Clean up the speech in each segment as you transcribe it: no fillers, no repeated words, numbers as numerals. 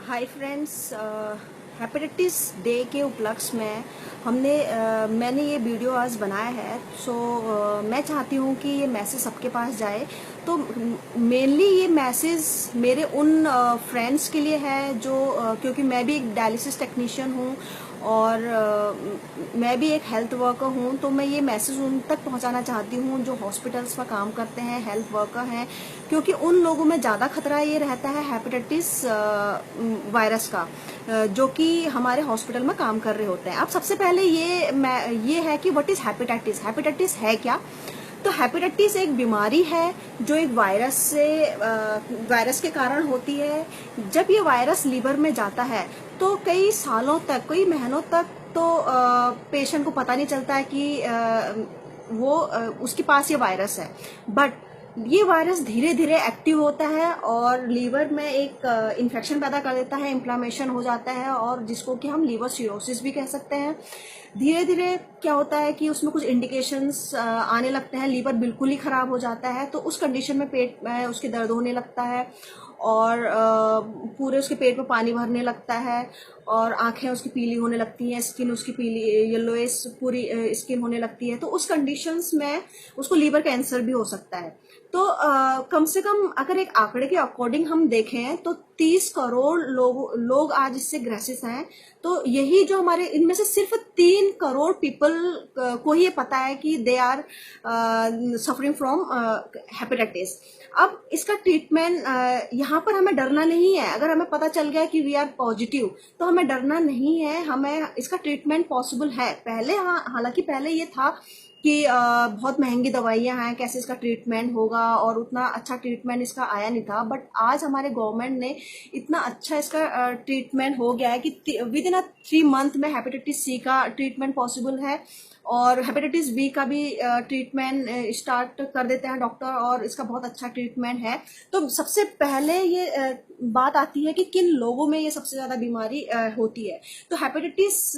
Hi friends, hepatitis day के उपलक्ष्य में मैंने ये वीडियो आज बनाया है। मैं चाहती हूँ कि ये मैसेज सबके पास जाए। तो मेनली ये मैसेज मेरे उन फ्रेंड्स के लिए है जो क्योंकि मैं भी एक डायलिसिस टेक्नीशियन हूँ और मैं भी एक हेल्थ वर्कर हूँ। तो मैं ये मैसेज उन तक पहुँचाना चाहती हूँ जो हॉस्पिटल्स में काम करते हैं, हेल्थ वर्कर हैं, क्योंकि उन लोगों में ज़्यादा खतरा ये रहता है हेपेटाइटिस वायरस का, जो कि हमारे हॉस्पिटल में काम कर रहे होते हैं। अब सबसे पहले ये है कि व्हाट इज हेपेटाइटिस। हेपेटाइटिस है क्या? तो हेपेटाइटिस एक बीमारी है जो एक वायरस के कारण होती है। जब ये वायरस लीवर में जाता है तो कई सालों तक, कई महीनों तक तो पेशेंट को पता नहीं चलता है कि उसके पास ये वायरस है। बट ये वायरस धीरे धीरे एक्टिव होता है और लीवर में एक इन्फेक्शन पैदा कर देता है, इन्फ्लामेशन हो जाता है, और जिसको कि हम लीवर सिरोसिस भी कह सकते हैं। धीरे धीरे क्या होता है कि उसमें कुछ इंडिकेशंस आने लगते हैं, लीवर बिल्कुल ही खराब हो जाता है। तो उस कंडीशन में पेट में उसके दर्द होने लगता है और पूरे उसके पेट में पानी भरने लगता है और आंखें उसकी पीली होने लगती हैं, स्किन उसकी पीली येलोइश पूरी स्किन होने लगती है। तो उस कंडीशंस में उसको लीवर कैंसर भी हो सकता है। तो कम से कम अगर एक आंकड़े के अकॉर्डिंग हम देखें तो 30 करोड़ लोग आज इससे ग्रसित हैं। तो यही जो हमारे इनमें से सिर्फ 3 करोड़ पीपल को ही ये पता है कि they are suffering from hepatitis. अब इसका ट्रीटमेंट, यहाँ पर हमें डरना नहीं है। अगर हमें पता चल गया कि वी आर पॉजिटिव तो हमें डरना नहीं है, हमें इसका ट्रीटमेंट पॉसिबल है। पहले हालांकि पहले ये था कि बहुत महंगी दवाइयां हैं, कैसे इसका ट्रीटमेंट होगा, और उतना अच्छा ट्रीटमेंट इसका आया नहीं था। बट आज हमारे गवर्नमेंट ने इतना अच्छा इसका ट्रीटमेंट हो गया है कि विद इन 3 मंथ में हेपेटाइटिस सी का ट्रीटमेंट पॉसिबल है और हेपेटाइटिस बी का भी ट्रीटमेंट स्टार्ट कर देते हैं डॉक्टर, और इसका बहुत अच्छा ट्रीटमेंट है। तो सबसे पहले ये बात आती है कि किन लोगों में ये सबसे ज्यादा बीमारी होती है। तो हेपेटाइटिस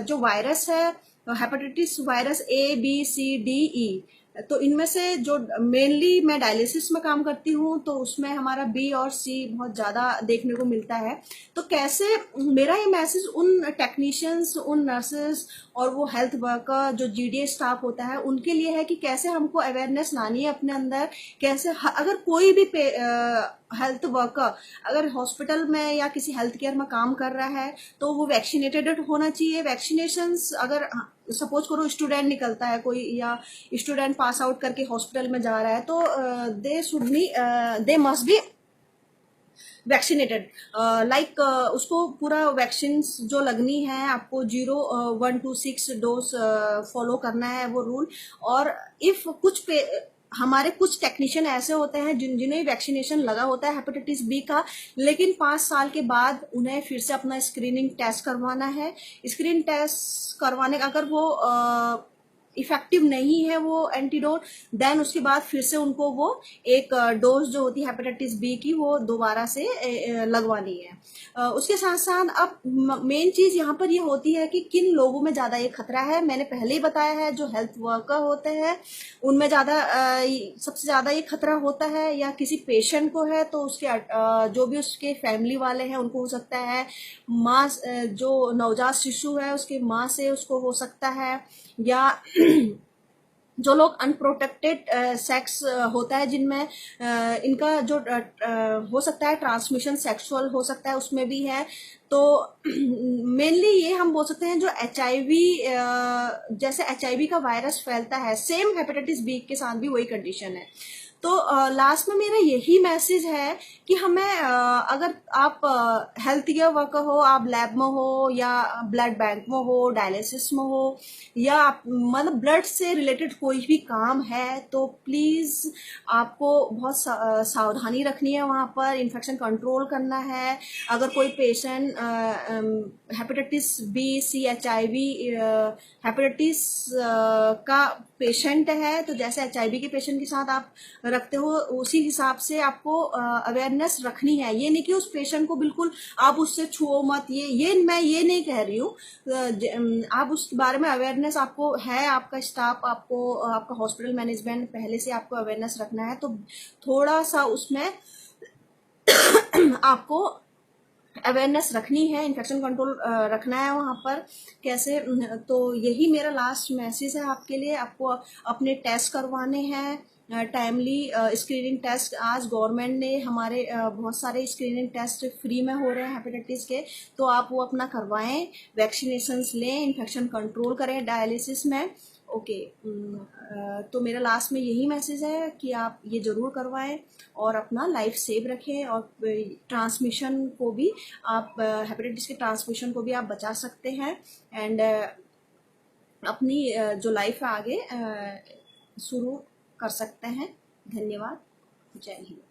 जो वायरस है, hepatitis virus A B C D E, तो इनमें से जो मेनली मैं डायलिसिस में काम करती हूँ तो उसमें हमारा B और C बहुत ज्यादा देखने को मिलता है। तो कैसे मेरा ये मैसेज उन टेक्नीशियंस, उन नर्सेस और वो हेल्थ वर्कर जो GDA स्टाफ होता है उनके लिए है कि कैसे हमको अवेयरनेस लानी है अपने अंदर। कैसे अगर कोई भी हेल्थ वर्कर अगर हॉस्पिटल में या किसी हेल्थ केयर में काम कर रहा है तो वो वैक्सीनेटेड होना चाहिए। वैक्सीनेशंस, अगर सपोज करो स्टूडेंट निकलता है कोई, या स्टूडेंट पास आउट करके हॉस्पिटल में जा रहा है, तो they must be vaccinated. Like उसको पूरा वैक्सीन जो लगनी है, आपको 0 1 2 6 डोज फॉलो करना है वो रूल। और इफ हमारे कुछ टेक्नीशियन ऐसे होते हैं जिन्हें वैक्सीनेशन लगा होता है हेपेटाइटिस बी का, लेकिन 5 साल के बाद उन्हें फिर से अपना स्क्रीनिंग टेस्ट करवाना है। स्क्रीन टेस्ट करवाने का अगर वो इफेक्टिव नहीं है वो एंटीडोट, देन उसके बाद फिर से उनको वो एक डोज जो होती है हेपेटाइटिस बी की वो दोबारा से लगवानी है। उसके साथ साथ अब मेन चीज यहाँ पर ये होती है कि किन लोगों में ज्यादा ये खतरा है। मैंने पहले ही बताया है, जो हेल्थ वर्कर होते हैं उनमें ज्यादा सबसे ज्यादा ये खतरा होता है, या किसी पेशेंट को है तो उसके जो भी उसके फैमिली वाले हैं उनको हो सकता है। माँ, जो नवजात शिशु है उसके माँ से उसको हो सकता है, या जो लोग अनप्रोटेक्टेड सेक्स होता है जिनमें इनका जो हो सकता है ट्रांसमिशन सेक्सुअल हो सकता है, उसमें भी है। तो मेनली ये हम बोल सकते हैं जो HIV, जैसे HIV का वायरस फैलता है, सेम हेपेटाइटिस बी के साथ भी वही कंडीशन है। तो लास्ट में मेरा यही मैसेज है कि हमें अगर आप हेल्थ केयर वर्कर हो, आप लैब में हो या ब्लड बैंक में हो, डायलिसिस में हो, या आप मतलब ब्लड से रिलेटेड कोई भी काम है, तो प्लीज आपको बहुत सावधानी रखनी है। वहां पर इन्फेक्शन कंट्रोल करना है। अगर कोई patient hepatitis B, C, HIV hepatitis का पेशेंट है, तो जैसे HIV के पेशेंट के साथ आप रखते हो उसी हिसाब से आपको अवेयरनेस रखनी है। ये नहीं कि उस पेशेंट को बिल्कुल आप उससे छुओ मत, ये मैं ये नहीं कह रही हूँ। आप उसके बारे में अवेयरनेस आपको है, आपका स्टाफ, आपको आपका हॉस्पिटल मैनेजमेंट पहले से आपको अवेयरनेस रखना है, तो थोड़ा सा उसमें आपको अवेयरनेस रखनी है, इन्फेक्शन कंट्रोल रखना है वहाँ पर कैसे। तो यही मेरा लास्ट मैसेज है आपके लिए। आपको अपने टेस्ट करवाने हैं टाइमली। स्क्रीनिंग टेस्ट आज गवर्नमेंट ने हमारे बहुत सारे स्क्रीनिंग टेस्ट फ्री में हो रहे हैं हेपेटाइटिस के, तो आप वो अपना करवाएं, वैक्सीनेशंस लें, इन्फेक्शन कंट्रोल करें डायलिसिस में। ओके, तो मेरा लास्ट में यही मैसेज है कि आप ये ज़रूर करवाएं और अपना लाइफ सेव रखें, और ट्रांसमिशन को भी आप हेपेटाइटिस के ट्रांसमिशन को भी आप बचा सकते हैं, एंड अपनी जो लाइफ है आगे शुरू कर सकते हैं। धन्यवाद। जय हिंद।